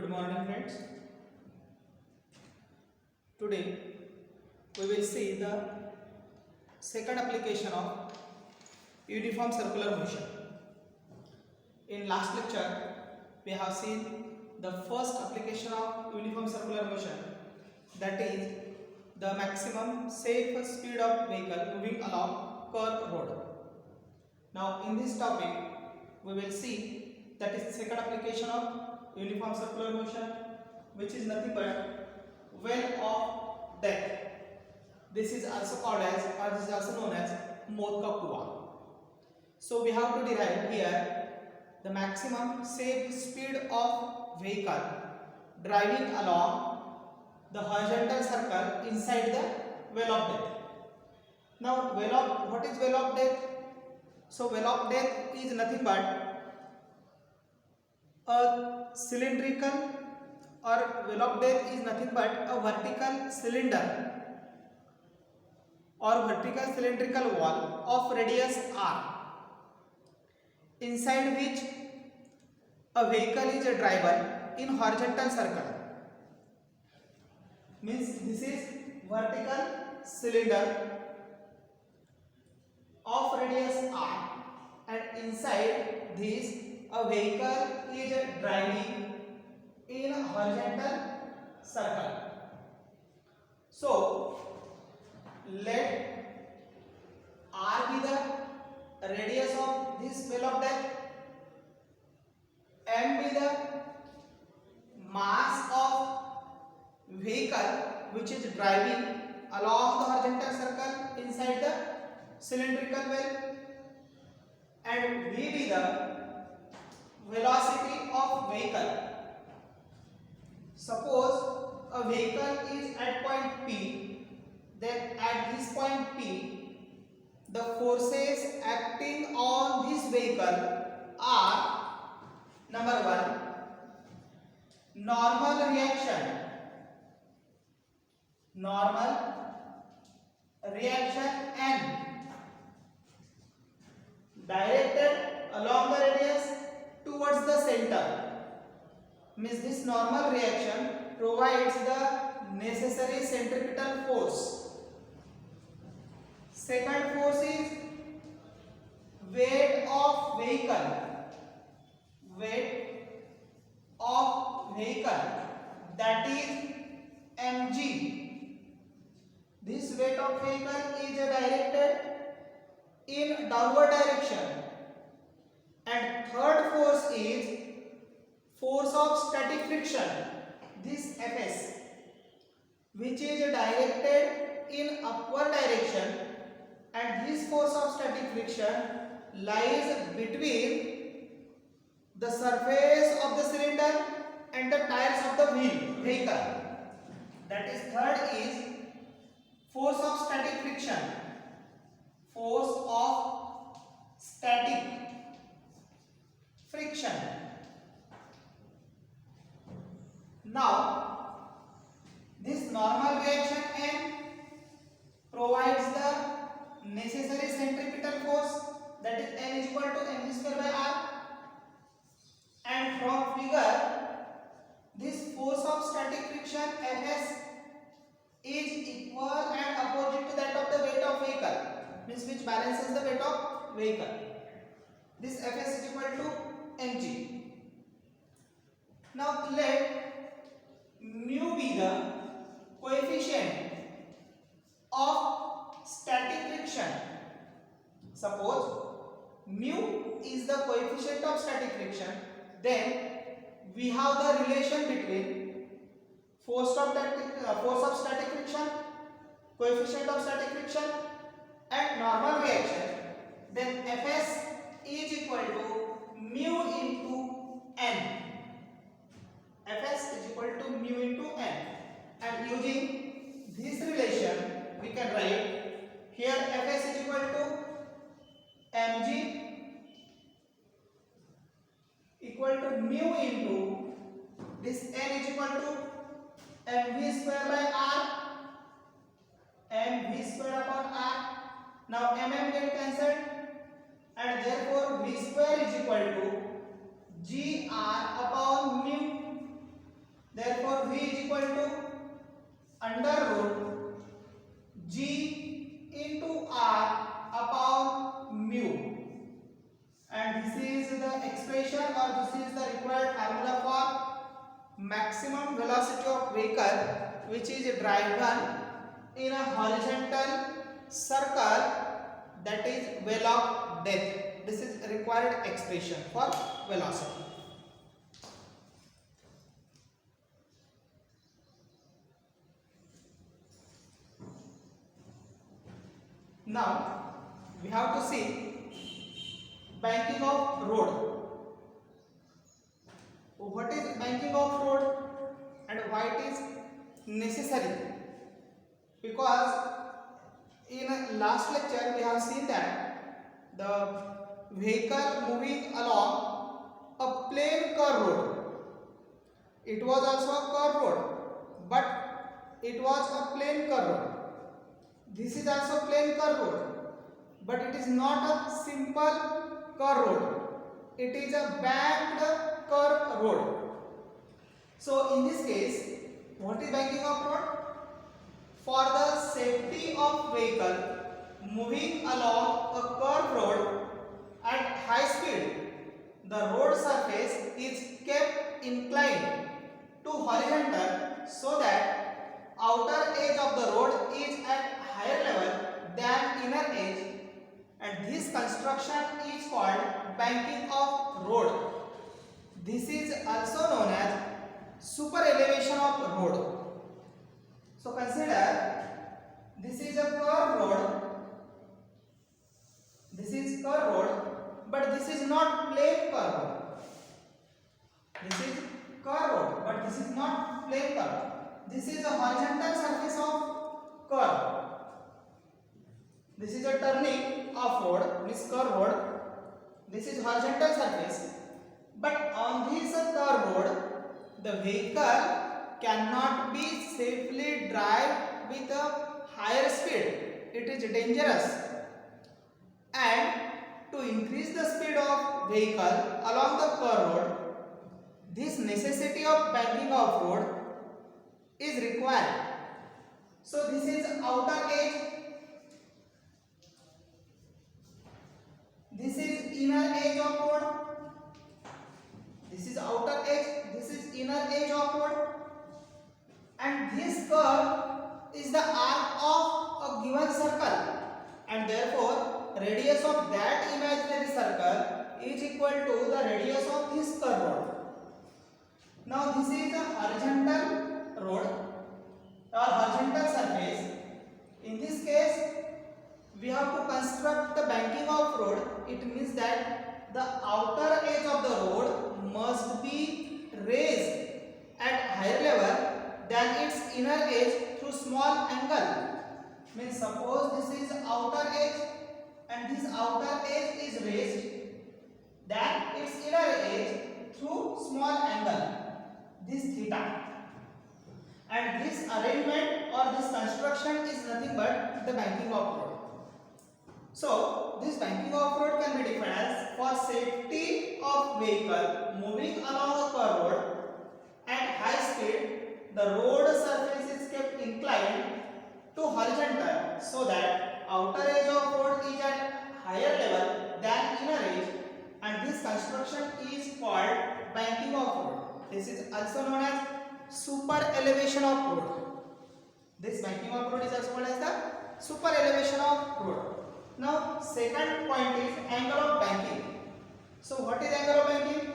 Good morning, friends. Today we will see the second application of uniform circular motion. In last lecture, we have seen the first application of uniform circular motion, that is the maximum safe speed of vehicle moving along curved road. Now in this topic, we will see that is the second application of uniform circular motion, which is nothing but well of death. This is also called as, or this is also known as मौत का कुआं. So we have to derive here the maximum safe speed of vehicle driving along the horizontal circle inside the well of death. Now what is well of death? So well of death is nothing but a cylindrical, or well of death is nothing but a vertical cylinder or vertical cylindrical wall of radius r, inside which a vehicle is driven in horizontal circle. Means this is vertical cylinder of radius r, and inside this a vehicle is driving in a horizontal circle. So let r be the radius of this well of death, m be the mass of vehicle which is driving along the horizontal circle inside the cylindrical well, and v be the velocity of vehicle. Suppose a vehicle is at point P, then at this point P, the forces acting on this vehicle are: number one, normal reaction N, directed along the radius towards the center. Means this normal reaction provides the necessary centripetal force. Second force is weight of vehicle, that is mg. This weight of vehicle is directed in downward direction. And third force is force of static friction, this Fs, which is directed in upward direction, and this force of static friction lies between the surface of the cylinder and the tires of the vehicle. That is, third is force of static friction, force of static friction. Now this normal reaction N provides the necessary centripetal force, that is N is equal to mg square by r, and from figure this force of static friction Fs is equal and opposite to that of the weight of vehicle, means which balances the weight of vehicle. This Fs is equal to mg. Now let mu be the coefficient of static friction. Suppose mu is the coefficient of static friction, then we have the relation between force of static friction, coefficient of static friction, and normal reaction. Then Fs is equal to mu into n. Fs is equal to mu into n, and using this relation we can write here Fs is equal to mg equal to mu into this n is equal to mv square by r, mv square upon r. Now mm get cancelled, and therefore v square is equal to gr upon mu. therefore V is equal to under root G into R upon mu, and this is the expression or this is the required formula for maximum velocity of vehicle which is driven in a horizontal circle, that is well of death. This is required expression for velocity. Now we have to see banking of road. What is banking of road and why it is necessary? Because in last lecture we have seen that the vehicle moving along a plain curved road, it was also a curved road, but it was a plain curved road. This is also plain curved road, but it is not a simple curved road, it is a banked curved road. So in this case, what is banking of road? For the safety of vehicle moving along a curved road at high speed, the road surface is kept inclined to horizontal so that outer edge of the road is at higher level than inner edge, and this construction is called banking of road. This is also known as super elevation of road. So consider this is a curved road, this is curved road, but this is not plain curved road. This is curved road, but this is not plain curve. This is a horizontal surface of curve. This is a turning of road, this curved road. This is horizontal surface, but on this curved road, the vehicle cannot be safely drive with a higher speed. It is dangerous, and to increase the speed of vehicle along the curved road, this necessity of banking of road is required. So this is outer edge, this is inner edge of road, this is outer edge, this is inner edge of road, and this curve is the arc of a given circle, and therefore radius of that imaginary circle is equal to the radius of this curved road. Now this is a horizontal road or horizontal surface. In this case, we have to construct the banking of road. It means that the outer edge of the road must be raised at higher level than its inner edge through small angle. Means suppose this is outer edge and this outer edge is raised, then its inner edge through small angle, this theta. And this arrangement or this construction is nothing but the banking of road. So this banking of road can be defined as for safety of vehicle moving along a curved road at high speed, the road surface is kept inclined to horizontal so that outer edge of road is at higher level than inner edge, and this construction is called banking of road. This is also known as super elevation of road. This banking of road is also called as the super elevation of road. Now second point is angle of banking. So what is angle of banking?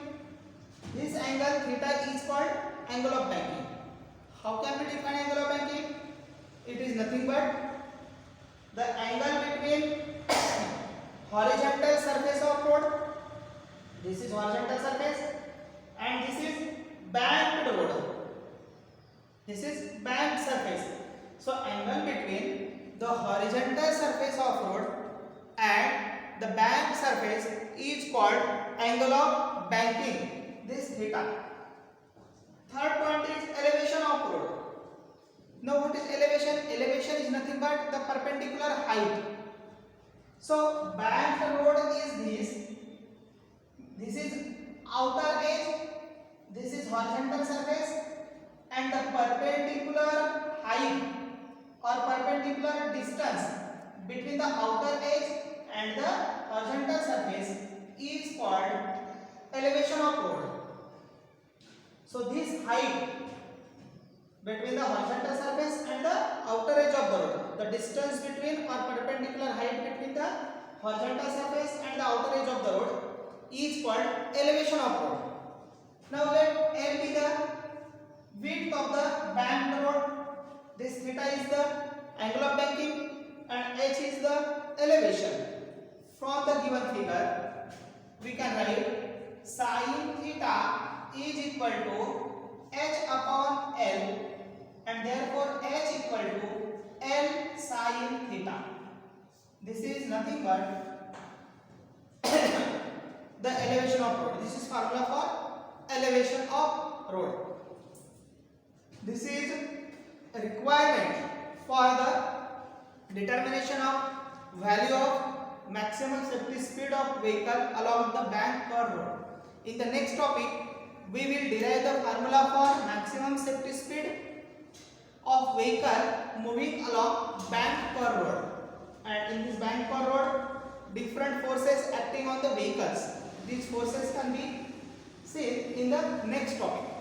This angle theta is called angle of banking. How can we define angle of banking? It is nothing but the angle between horizontal surface of road. This is horizontal surface and this is banked road. This is banked surface. So angle between the horizontal surface of road and the banked surface is called angle of banking. This theta. Third point is elevation of road. Now what is elevation? Elevation is nothing but the perpendicular height. So banked road is this. This is outer edge. This is horizontal surface, and the perpendicular height or perpendicular distance between the outer edge and the horizontal surface is called elevation of road. So this height between the horizontal surface and the outer edge of the road, the distance between or perpendicular height between the horizontal surface and the outer edge of the road is called elevation of road. Now let L be the width of the banked road. This theta is the angle of banking and h is the elevation. From the given figure, we can write sin theta is equal to h upon L, and therefore h equal to L sin theta. This is nothing but the elevation of road. This is formula for elevation of road. This is a requirement for the determination of value of maximum safety speed of vehicle along the bank or road. In the next topic, we will derive the formula for maximum safety speed of vehicle moving along bank or road. And in this bank or road, different forces acting on the vehicles. These forces can be seen in the next topic.